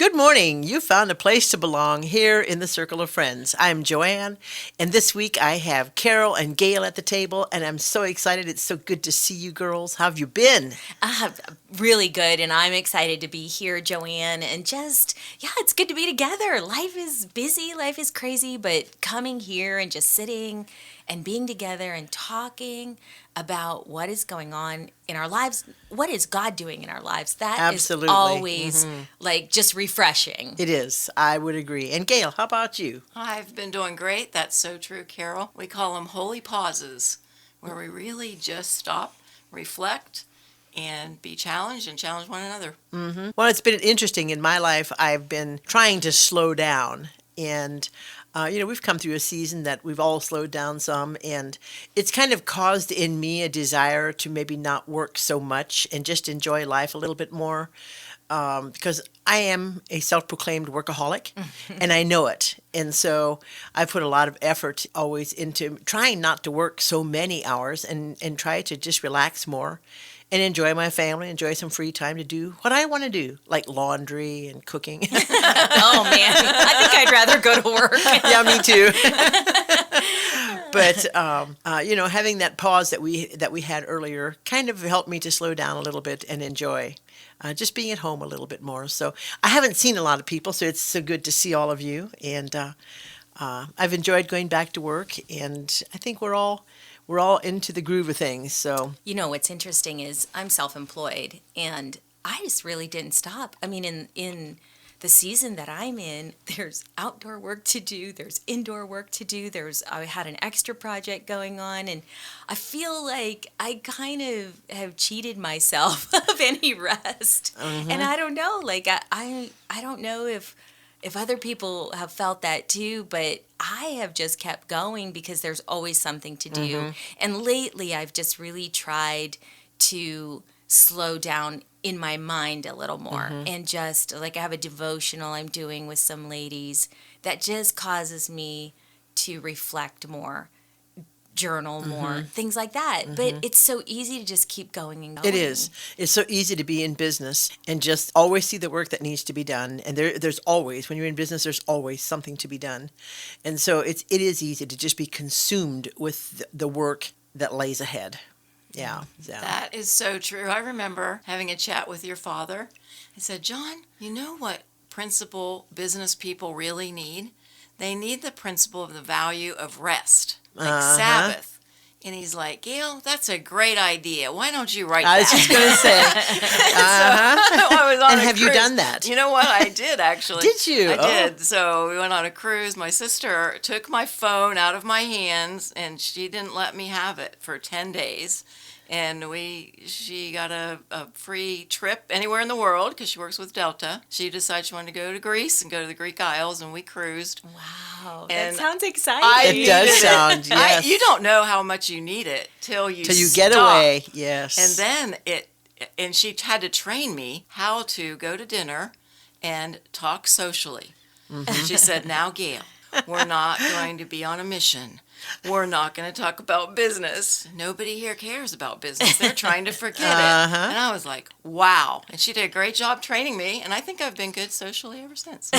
Good morning. You found a place to belong here in the Circle of Friends. I'm Joanne, and this week I have Carol and Gail at the table, and I'm so excited. It's so good to see you girls. How have you been? Uh, Really good, and I'm excited to be here, Joanne. And it's good to be together. Life is busy, life is crazy, but coming here and just sitting and being together and talking about what is going on in our lives, what is God doing in our lives, that Absolutely. is always like just refreshing. It is. I would agree. And Gail, how about you? I've been doing great. That's so true, Carol. We call them holy pauses, where we really just stop, reflect, and be challenged and challenge one another. Well, it's been interesting in my life. I've been trying to slow down. And, we've come through a season that we've all slowed down some. And it's kind of caused in me a desire to maybe not work so much and just enjoy life a little bit more. Because I am a self-proclaimed workaholic and I know it. And so I put a lot of effort always into trying not to work so many hours and try to just relax more and enjoy my family, enjoy some free time to do what I want to do, like laundry and cooking. Oh man, I think I'd rather go to work. Yeah, me too. But having that pause that we had earlier kind of helped me to slow down a little bit and enjoy just being at home a little bit more. So I haven't seen a lot of people, so it's so good to see all of you. And I've enjoyed going back to work, and I think we're all into the groove of things. So What's interesting is I'm self-employed, and I just really didn't stop. I mean, in the season that I'm in, there's outdoor work to do, there's indoor work to do, I had an extra project going on, and I feel like I kind of have cheated myself of any rest. And I don't know, like I don't know if other people have felt that too, but I have just kept going because there's always something to do. And lately I've just really tried to slow down in my mind a little more, and just like I have a devotional I'm doing with some ladies that just causes me to reflect more, journal more, things like that. But it's so easy to just keep going and going. it is. It's so easy to be in business and just always see the work that needs to be done. And there's always, when you're in business, there's always something to be done. And so it is easy to just be consumed with the work that lays ahead. Yeah. That is so true. I remember having a chat with your father. I said, John, you know what principle business people really need? They need the principle of the value of rest, like Sabbath. And he's like, Gail, that's a great idea. Why don't you write I that? was just going to say. I was on And a have you cruise. done that? You know what? I did, actually. Did you? I Oh. did. So we went on a cruise. My sister took my phone out of my hands, and she didn't let me have it for 10 days. And she got a free trip anywhere in the world because she works with Delta. She decided she wanted to go to Greece and go to the Greek Isles, and we cruised. Wow, And that sounds exciting. It does sound, yes. You don't know how much you need it till you get stop. away. Yes. And then and she had to train me how to go to dinner and talk socially. She said, now, Gail, we're not going to be on a mission. We're not going to talk about business. Nobody here cares about business. They're trying to forget it. And I was like, wow. And she did a great job training me, and I think I've been good socially ever since.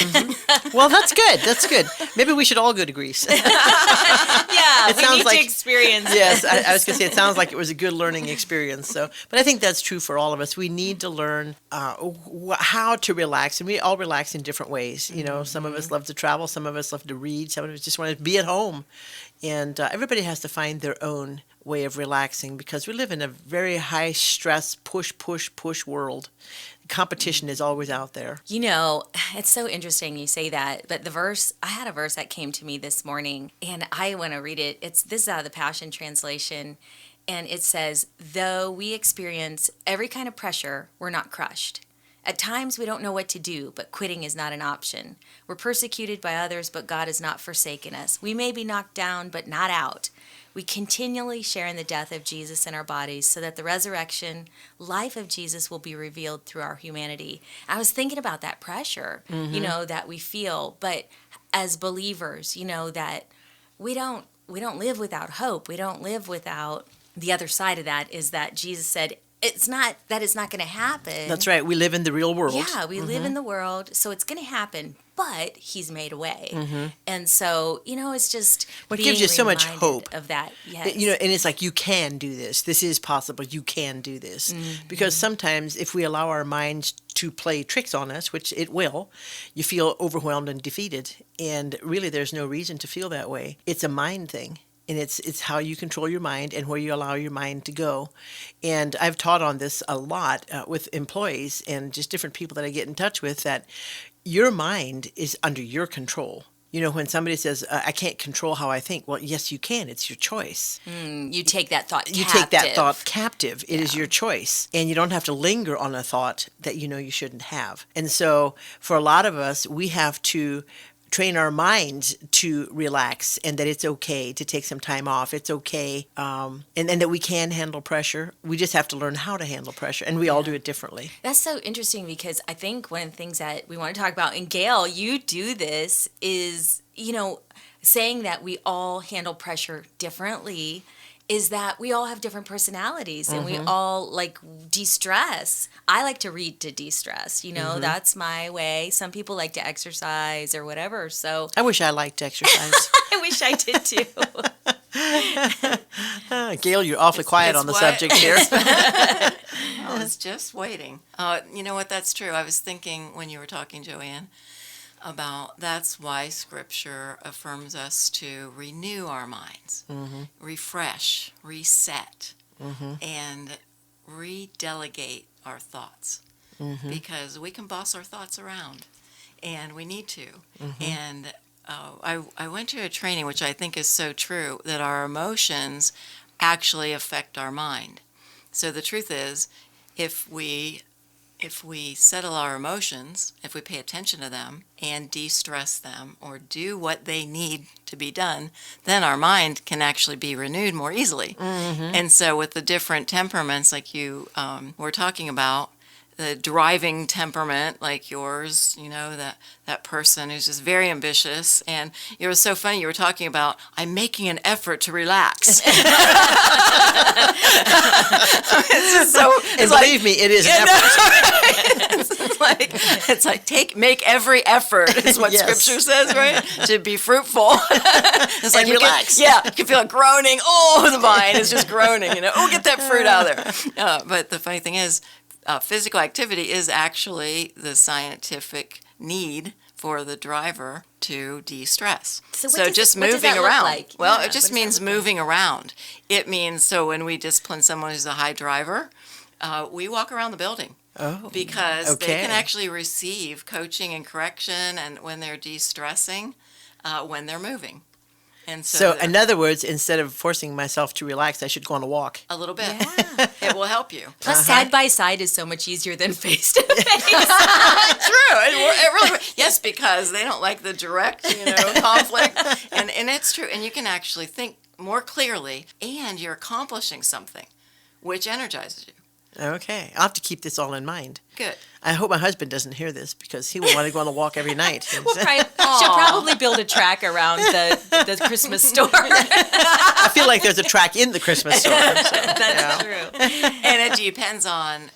Well, that's good. That's good. Maybe we should all go to Greece. Yeah, It we sounds need like- to experience. Yes, I was going to say, it sounds like it was a good learning experience. So, but I think that's true for all of us. We need to learn how to relax, and we all relax in different ways. Some of us love to travel, some of us love to read, some of us just want to be at home. And everybody has to find their own way of relaxing because we live in a very high stress, push world. Competition is always out there. It's so interesting you say that, but I had a verse that came to me this morning, and I want to read it. This is out of the Passion Translation, and it says, though we experience every kind of pressure, we're not crushed. At times, we don't know what to do, but quitting is not an option. We're persecuted by others, but God has not forsaken us. We may be knocked down, but not out. We continually share in the death of Jesus in our bodies so that the resurrection life of Jesus will be revealed through our humanity. I was thinking about that pressure, that we feel, but as believers, that we don't live without hope. We don't live without the other side of that is that Jesus said, it's not that it's not going to happen. That's right. We live in the real world. Yeah, we live in the world, so it's going to happen. But he's made a way, and so it's just What being gives you so much reminded hope. of that. Yes, And it's like, you can do this. This is possible. You can do this. Because sometimes if we allow our minds to play tricks on us, which it will, you feel overwhelmed and defeated. And really, there's no reason to feel that way. It's a mind thing. And it's how you control your mind and where you allow your mind to go. And I've taught on this a lot with employees and just different people that I get in touch with, that your mind is under your control. When somebody says, I can't control how I think, well, yes, you can. It's your choice. you take that thought. You captive. take that thought captive. It is your choice. And you don't have to linger on a thought that you shouldn't have. And so for a lot of us, we have to train our minds to relax, and that it's okay to take some time off. It's okay. And that we can handle pressure. We just have to learn how to handle pressure. And we all do it differently. That's so interesting, because I think one of the things that we want to talk about, and Gail, you do this, is, saying that we all handle pressure differently, is that we all have different personalities, and we all like de-stress. I like to read to de-stress, that's my way. Some people like to exercise or whatever. So I wish I liked exercise. I wish I did too. Gail, you're awfully quiet it's on the what- subject here. I was just waiting. You know what? That's true. I was thinking when you were talking, Joanne, about that's why Scripture affirms us to renew our minds, refresh, reset, and redelegate our thoughts, because we can boss our thoughts around, and we need to. And I went to a training, which I think is so true, that our emotions actually affect our mind. So the truth is, if we settle our emotions, if we pay attention to them and de-stress them or do what they need to be done, then our mind can actually be renewed more easily. And so with the different temperaments like you were talking about, the driving temperament like yours, that person who's just very ambitious, and it was so funny, you were talking about, I'm making an effort to relax. And believe me, it is an effort. it's like make every effort is what Yes. Scripture says, right? To be fruitful. It's like And relax. you can feel it groaning. Oh, the vine is just groaning. Oh, get that fruit out of there. But the funny thing is, physical activity is actually the scientific need for the driver to de-stress. So So what just does moving that look around. like? Well, Yeah, it just what does that means look like? moving around. It means, so when we discipline someone who's a high driver, we walk around the building. Oh, Because they can okay. actually receive coaching and correction, and when they're de-stressing, when they're moving. And So, they're- in other words, instead of forcing myself to relax, I should go on a walk. a little bit. Yeah. It will help you. Plus, side by side is so much easier than face to face. True. It really, yes, because they don't like the direct, conflict. And it's true. And you can actually think more clearly, and you're accomplishing something, which energizes you. Okay. I'll have to keep this all in mind. Good. I hope my husband doesn't hear this, because he will want to go on a walk every night. She'll probably build a track around the Christmas store. I feel like there's a track in the Christmas store. That's true. And it depends on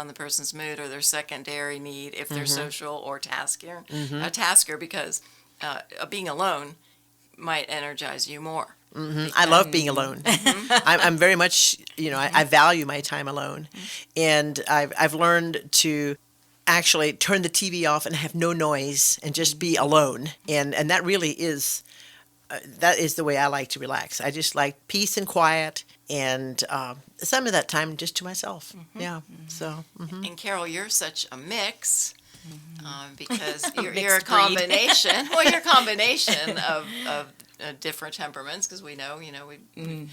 the person's mood or their secondary need, if they're social or a tasker, because being alone might energize you more. I love being alone. I'm very much, I value my time alone. And I've learned to actually turn the TV off and have no noise and just be alone. And that really is, that is the way I like to relax. I just like peace and quiet, and some of that time just to myself. Yeah. So, And Carol, you're such a mix. Because you're a mixed breed. combination. Well, you're a combination of different temperaments. Because we know, we've been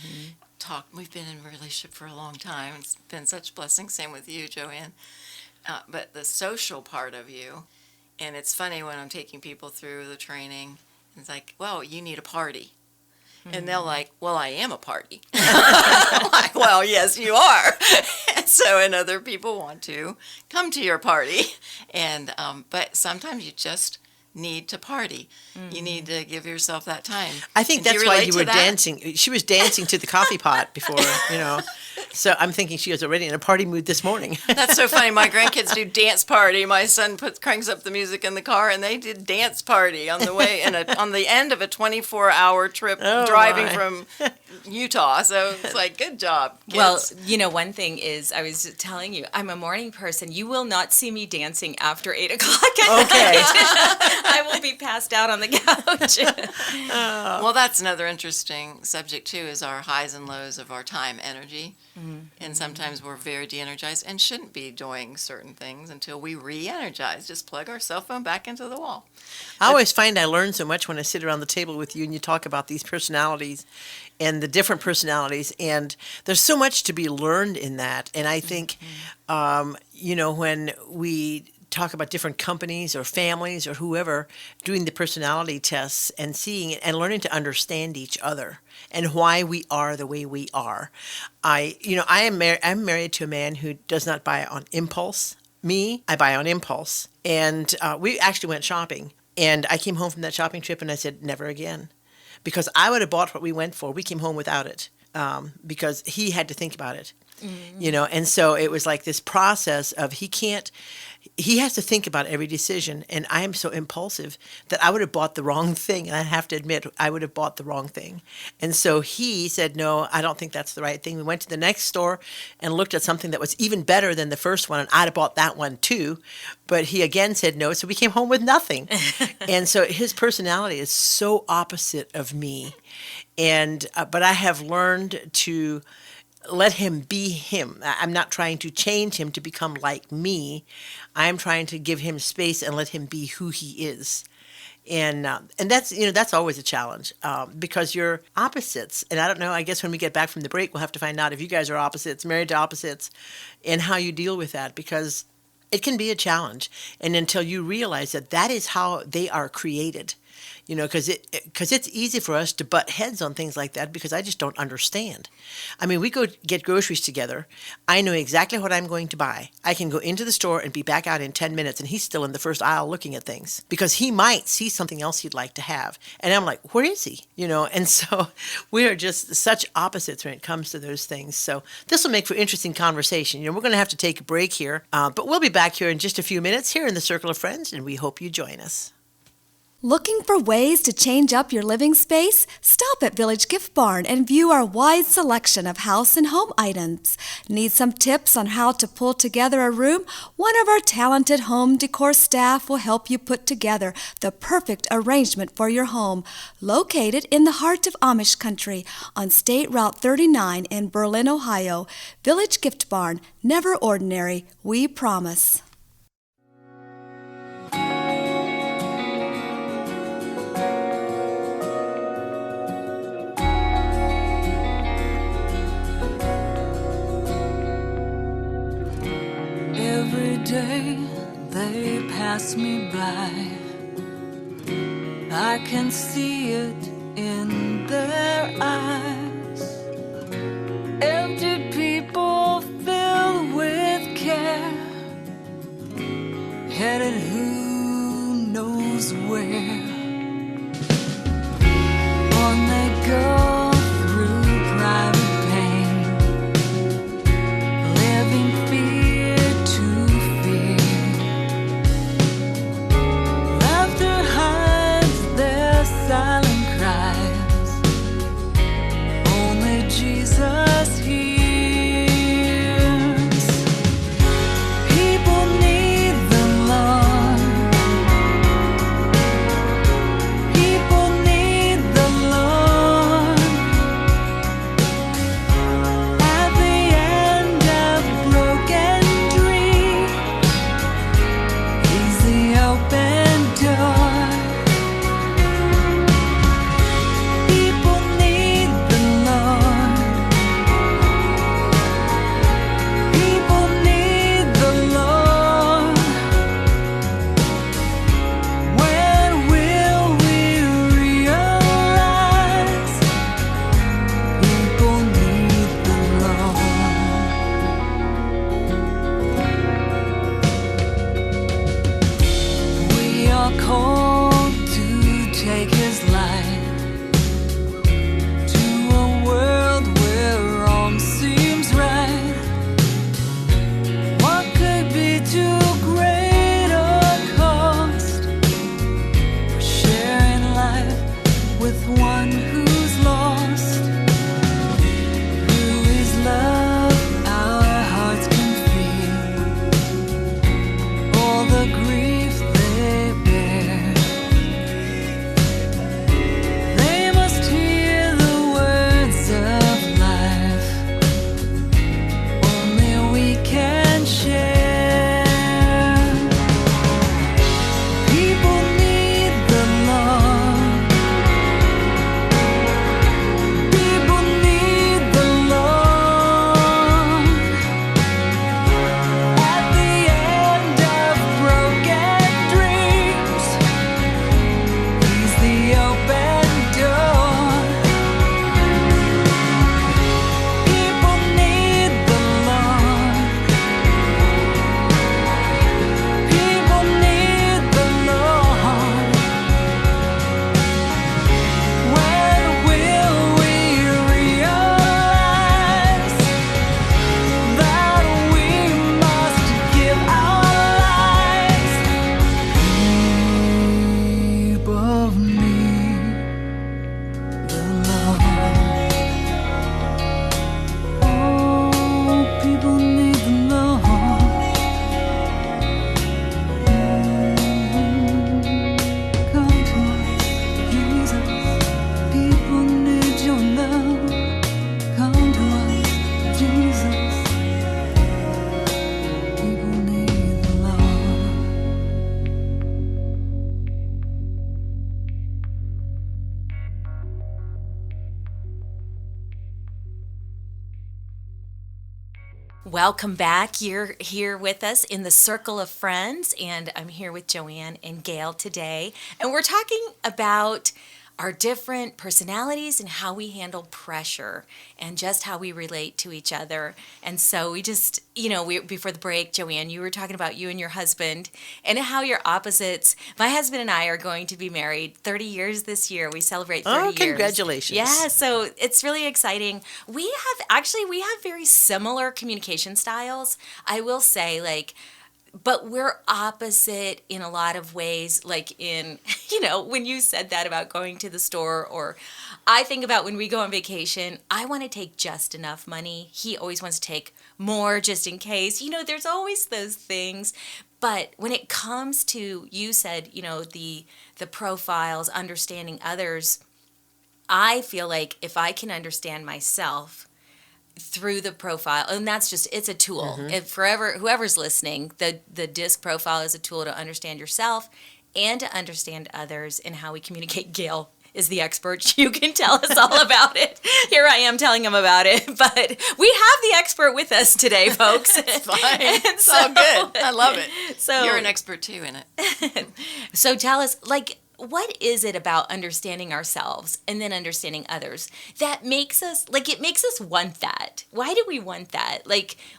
in a relationship for a long time. It's been such a blessing. Same with you, Joanne. But the social part of you, and it's funny when I'm taking people through the training. It's like, well, you need a party. And they're like, well, I am a party. I'm like, well, yes, you are. And other people want to come to your party. And but sometimes you just need to party. You need to give yourself that time. I think Do you that's why relate you to were that? dancing. She was dancing to the coffee pot before, you know. So I'm thinking she was already in a party mood this morning. That's so funny. My grandkids do dance party. My son cranks up the music in the car, and they did dance party on the way on the end of a 24-hour trip Oh, driving my. from Utah. So it's like, good job, kids. Well, you know, one thing is, I was telling you, I'm a morning person. You will not see me dancing after 8 o'clock at Okay. night. I will be passed out on the couch. Well, that's another interesting subject too, is our highs and lows of our time, energy. And sometimes we're very de-energized and shouldn't be doing certain things until we re-energize. Just plug our cell phone back into the wall. I always find I learn so much when I sit around the table with you and you talk about these personalities and the different personalities. And there's so much to be learned in that. And I think, you know, when we talk about different companies or families or whoever doing the personality tests and seeing it and learning to understand each other and why we are the way we are. I'm married to a man who does not buy on impulse. Me, I buy on impulse. And we actually went shopping. And I came home from that shopping trip and I said, never again. Because I would have bought what we went for. We came home without it because he had to think about it. You know, and so it was like this process of he has to think about every decision. And I am so impulsive that I would have bought the wrong thing. And I have to admit, I would have bought the wrong thing. And so he said, no, I don't think that's the right thing. We went to the next store and looked at something that was even better than the first one. And I'd have bought that one too. But he again said no. So we came home with nothing. And so his personality is so opposite of me. And, but I have learned to let him be him. I'm not trying to change him to become like me. I'm trying to give him space and let him be who he is. And that's, you know, that's always a challenge because you're opposites. And I don't know, I guess when we get back from the break, we'll have to find out if you guys are opposites, married to opposites, and how you deal with that, because it can be a challenge. And until you realize that that is how they are created, you know, because it's easy for us to butt heads on things like that because I just don't understand. I mean, we go get groceries together. I know exactly what I'm going to buy. I can go into the store and be back out in 10 minutes, and he's still in the first aisle looking at things because he might see something else he'd like to have. And I'm like, where is he? You know, and so we are just such opposites when it comes to those things. So this will make for interesting conversation. You know, we're going to have to take a break here, but we'll be back here in just a few minutes here in the Circle of Friends, and we hope you join us. Looking for ways to change up your living space? Stop at Village Gift Barn and view our wide selection of house and home items. Need some tips on how to pull together a room? One of our talented home decor staff will help you put together the perfect arrangement for your home. Located in the heart of Amish country on State Route 39 in Berlin, Ohio, Village Gift Barn, never ordinary, we promise. Every day they pass me by, I can see it in their eyes. Empty people filled with care, headed who knows where. On they go through private pain, living fear to fear. Laughter hides their silent cries. Only Jesus hears. People need the love Welcome back. You're here with us in the Circle of Friends, and I'm here with Joanne and Gail today. And we're talking about our different personalities and how we handle pressure and just how we relate to each other. And so we just, before the break, Joanne, you were talking about you and your husband and how you're opposites. My husband and I are going to be married 30 years this year. We celebrate 30 years. Oh, congratulations. Yeah, so it's really exciting. We have very similar communication styles. I will say, but we're opposite in a lot of ways, like in, when you said that about going to the store, or I think about when we go on vacation, I want to take just enough money. He always wants to take more just in case. There's always those things. But when it comes to, you said, the profiles, understanding others, I feel like if I can understand myself through the profile, and it's a tool. If whoever's listening, the DISC profile is a tool to understand yourself and to understand others and how we communicate. Gail is the expert. You can tell us all about it. Here I am telling him about it, but we have the expert with us today, folks. It's fine. It's all good. I love it. So you're an expert too in it. So tell us, what is it about understanding ourselves and then understanding others that makes us, it makes us want that? Why do we want that?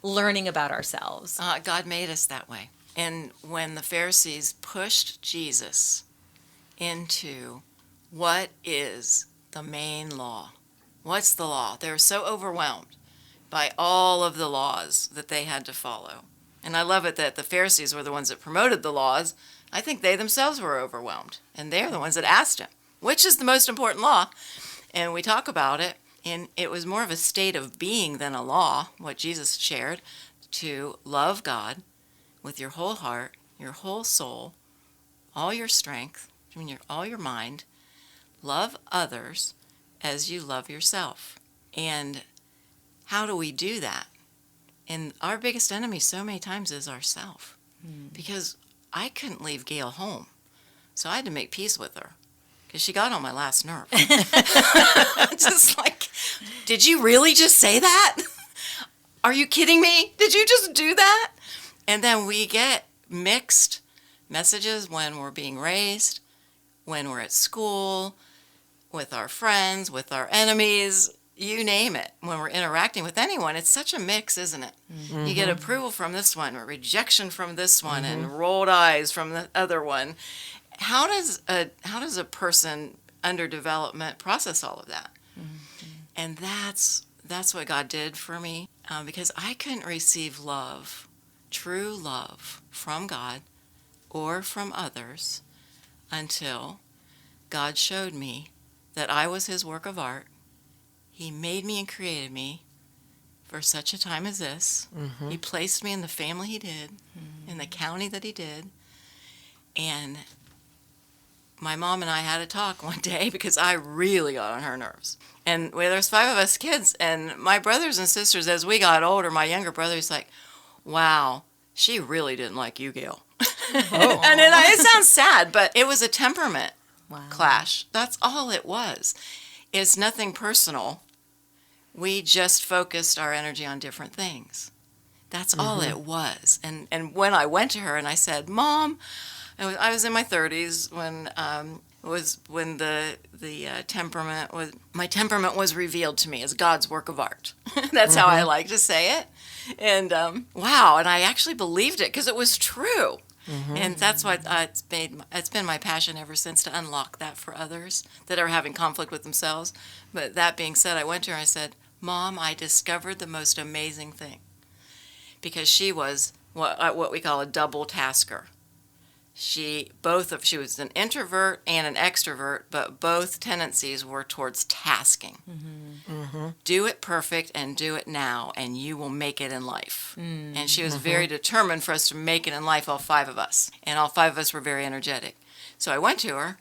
Learning about ourselves. God made us that way. And when the Pharisees pushed Jesus into what is the main law, what's the law? They were so overwhelmed by all of the laws that they had to follow. And I love it that the Pharisees were the ones that promoted the laws. I think they themselves were overwhelmed, and they're the ones that asked him, which is the most important law? And we talk about it, and it was more of a state of being than a law, what Jesus shared, to love God with your whole heart, your whole soul, all your strength, all your mind, love others as you love yourself. And how do we do that? And our biggest enemy so many times is ourself, because I couldn't leave Gail home, so I had to make peace with her because she got on my last nerve. Just did you really just say that? Are you kidding me? Did you just do that? And then we get mixed messages when we're being raised, when we're at school, with our friends, with our enemies, you name it. When we're interacting with anyone, it's such a mix, isn't it? Mm-hmm. You get approval from this one, or rejection from this one, and rolled eyes from the other one. How does a person under development process all of that? And that's what God did for me, because I couldn't receive love, true love, from God or from others until God showed me that I was his work of art. He made me and created me for such a time as this. He placed me in the family he did, in the county that he did. And my mom and I had a talk one day because I really got on her nerves. And there's 5 of us kids, and my brothers and sisters, as we got older, my younger brother's like, wow, she really didn't like you, Gail. And it sounds sad, but it was a temperament clash. That's all it was. It's nothing personal. We just focused our energy on different things. That's all it was. And when I went to her and I said, Mom, I was in my 30s when my temperament was revealed to me as God's work of art. That's how I like to say it. And wow, and I actually believed it because it was true. And that's why it's been my passion ever since to unlock that for others that are having conflict with themselves. But that being said, I went to her and I said, Mom, I discovered the most amazing thing. Because she was what we call a double tasker. She was an introvert and an extrovert, but both tendencies were towards tasking. Do it perfect and do it now, and you will make it in life. And she was very determined for us to make it in life, all 5 of us. And all 5 of us were very energetic. So I went to her.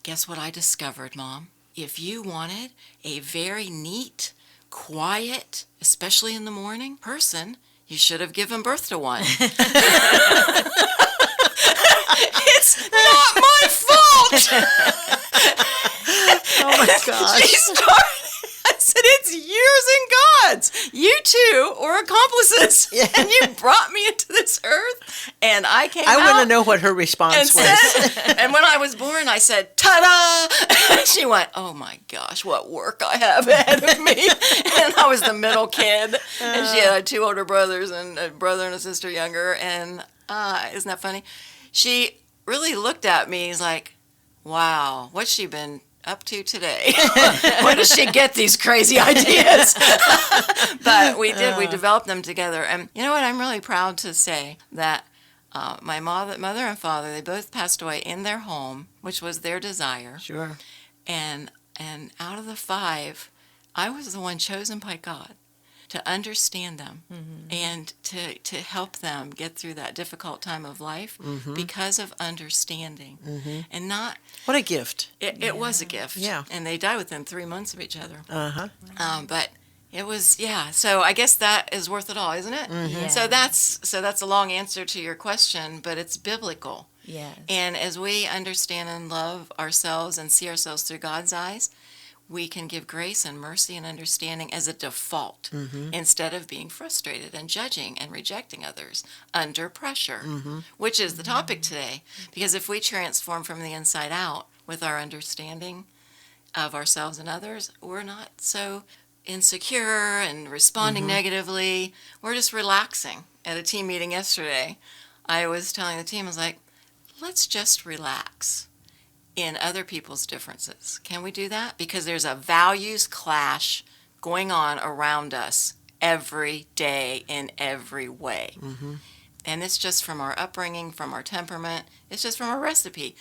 Guess what I discovered, Mom? If you wanted a very neat, quiet, especially in the morning, person, you should have given birth to one. It's not my fault. Oh my gosh. She started. I said, it's yours and God's. You two are accomplices. came I out. want to know what her response was. And when I was born, I said, ta-da! She went, oh my gosh, what work I have ahead of me. And I was the middle kid. And she had 2 older brothers and a brother and a sister younger. And isn't that funny? She really looked at me like, wow, what's she been up to today? Where does she get these crazy ideas? But we did. We developed them together. And you know what? I'm really proud to say that my mother and father, they both passed away in their home, which was their desire. Sure. And out of the 5, I was the one chosen by God to understand them and to help them get through that difficult time of life because of understanding and not. What a gift. It was a gift. Yeah. And they died within 3 months of each other. Uh-huh. But it was, yeah. So I guess that is worth it all, isn't it? Yeah. So that's a long answer to your question, but it's biblical. Yes. And as we understand and love ourselves and see ourselves through God's eyes, we can give grace and mercy and understanding as a default instead of being frustrated and judging and rejecting others under pressure, which is the topic today. Because if we transform from the inside out with our understanding of ourselves and others, we're not so insecure and responding negatively. We're just relaxing. At a team meeting yesterday, I was telling the team, I was like, let's just relax in other people's differences. Can we do that? Because there's a values clash going on around us every day in every way. And it's just from our upbringing, from our temperament. It's just from our recipe.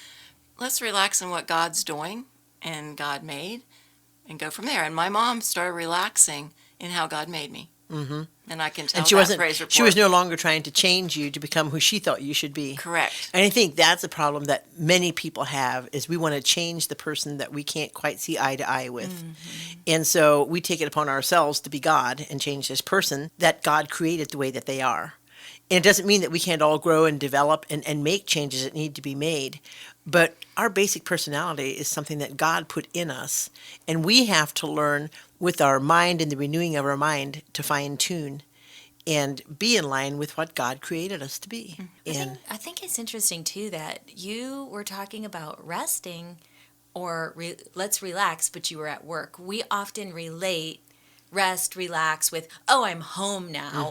Let's relax in what God's doing and God made and go from there. And my mom started relaxing in how God made me. And I can tell And she that wasn't. praise report. She was no longer trying to change you to become who she thought you should be. Correct. And I think that's a problem that many people have is we want to change the person that we can't quite see eye to eye with. And so we take it upon ourselves to be God and change this person that God created the way that they are. And it doesn't mean that we can't all grow and develop and make changes that need to be made. But our basic personality is something that God put in us. And we have to learn with our mind and the renewing of our mind to fine tune and be in line with what God created us to be. And I think it's interesting too that you were talking about resting or let's relax, but you were at work. We often relate rest, relax with, oh, I'm home now,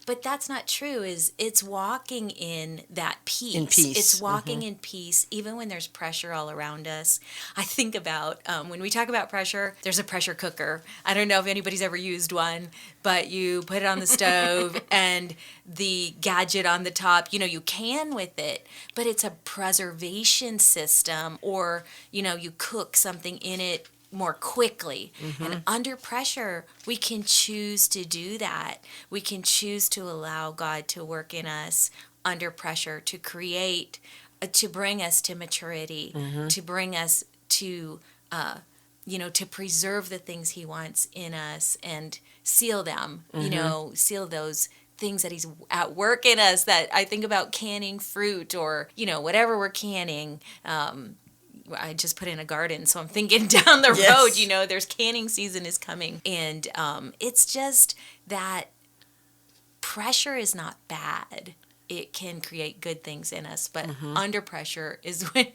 but that's not true. It's walking in that peace. In peace. It's walking in peace, even when there's pressure all around us. I think about when we talk about pressure, there's a pressure cooker. I don't know if anybody's ever used one, but you put it on the stove and the gadget on the top, you can with it, but it's a preservation system, or, you cook something in it more quickly. And under pressure, we can choose to do that. We can choose to allow God to work in us under pressure, to create, to bring us to maturity, to bring us to, to preserve the things He wants in us and seal them, seal those things that He's at work in us. That I think about canning fruit or, whatever we're canning. I just put in a garden, so I'm thinking down the road, there's canning season is coming. And it's just that pressure is not bad. It can create good things in us, but under pressure is when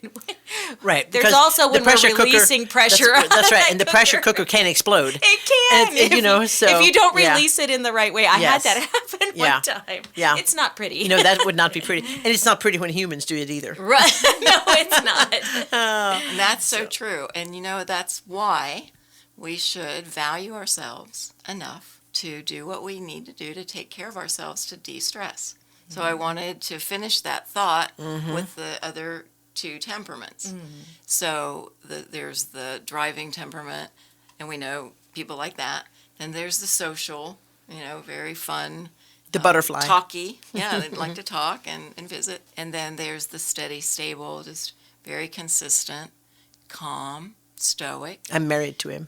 right. There's because also when the pressure we're releasing pressure. That's right. And the pressure cooker can explode. It can. And so if you don't yeah. release it in the right way. I had that happen one time. Yeah. It's not pretty. That would not be pretty. And it's not pretty when humans do it either. Right. No, it's not. And that's so true. And that's why we should value ourselves enough to do what we need to do to take care of ourselves to de-stress. So I wanted to finish that thought with the other 2 temperaments. So there's the driving temperament, and we know people like that. Then there's the social, very fun. The butterfly. Talky. Yeah, they like to talk and visit. And then there's the steady, stable, just very consistent, calm, stoic. I'm married to him.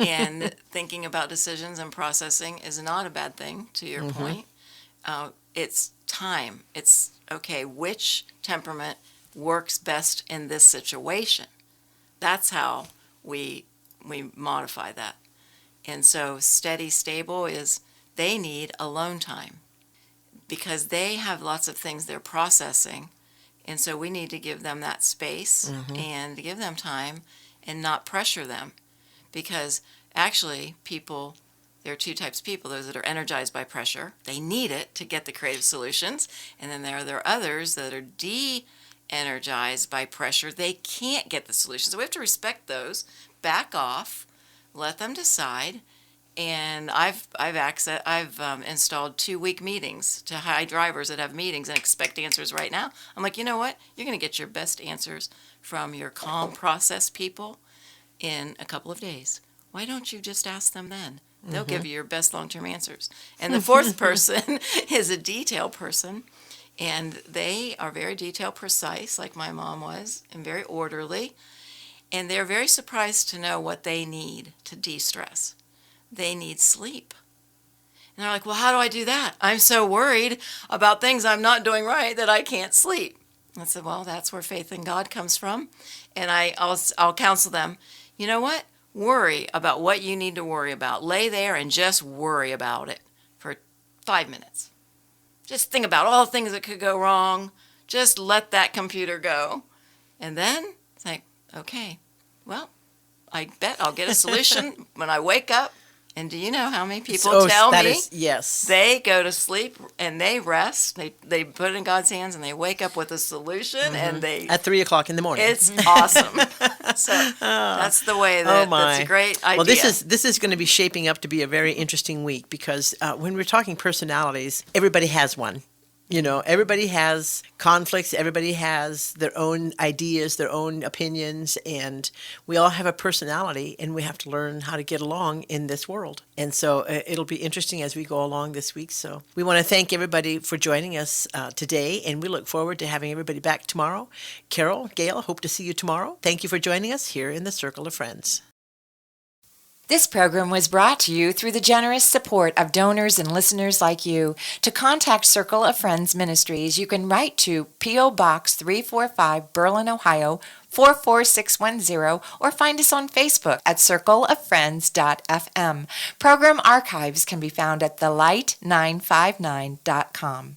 And thinking about decisions and processing is not a bad thing, to your point. It's time. It's, okay, which temperament works best in this situation? That's how we modify that. And so steady, stable is they need alone time. because they have lots of things they're processing. And so we need to give them that space and give them time and not pressure them. Because actually, people, there are two types of people: those that are energized by pressure, they need it to get the creative solutions. And then there are others that are de-energized by pressure. They can't get the solutions. So we have to respect those, back off, let them decide. And I've installed 2-week meetings to high drivers that have meetings and expect answers right now. I'm like, you know what? You're going to get your best answers from your calm process people in a couple of days. Why don't you just ask them then? They'll give you your best long-term answers. And the fourth person is a detail person, and they are very detail precise, like my mom was, and very orderly. And they're very surprised to know what they need to de-stress. They need sleep. And they're like, well, how do I do that? I'm so worried about things I'm not doing right that I can't sleep. I said, well, that's where faith in God comes from. And I'll counsel them. You know what? Worry about what you need to worry about. Lay there and just worry about it for 5 minutes. Just think about all the things that could go wrong. Just let that computer go. And then it's like, okay, well, I bet I'll get a solution when I wake up. And do you know how many people tell me yes, they go to sleep and they rest, they put it in God's hands, and they wake up with a solution, and they at 3:00 in the morning. It's awesome. So that's the way that that's a great idea. Well, this is going to be shaping up to be a very interesting week, because when we're talking personalities, everybody has one. You know, everybody has conflicts. Everybody has their own ideas, their own opinions, and we all have a personality, and we have to learn how to get along in this world. And so it'll be interesting as we go along this week. So we want to thank everybody for joining us today, and we look forward to having everybody back tomorrow. Carol, Gail, hope to see you tomorrow. Thank you for joining us here in the Circle of Friends. This program was brought to you through the generous support of donors and listeners like you. To contact Circle of Friends Ministries, you can write to P.O. Box 345, Berlin, Ohio, 44610, or find us on Facebook at circleoffriends.fm. Program archives can be found at thelight959.com.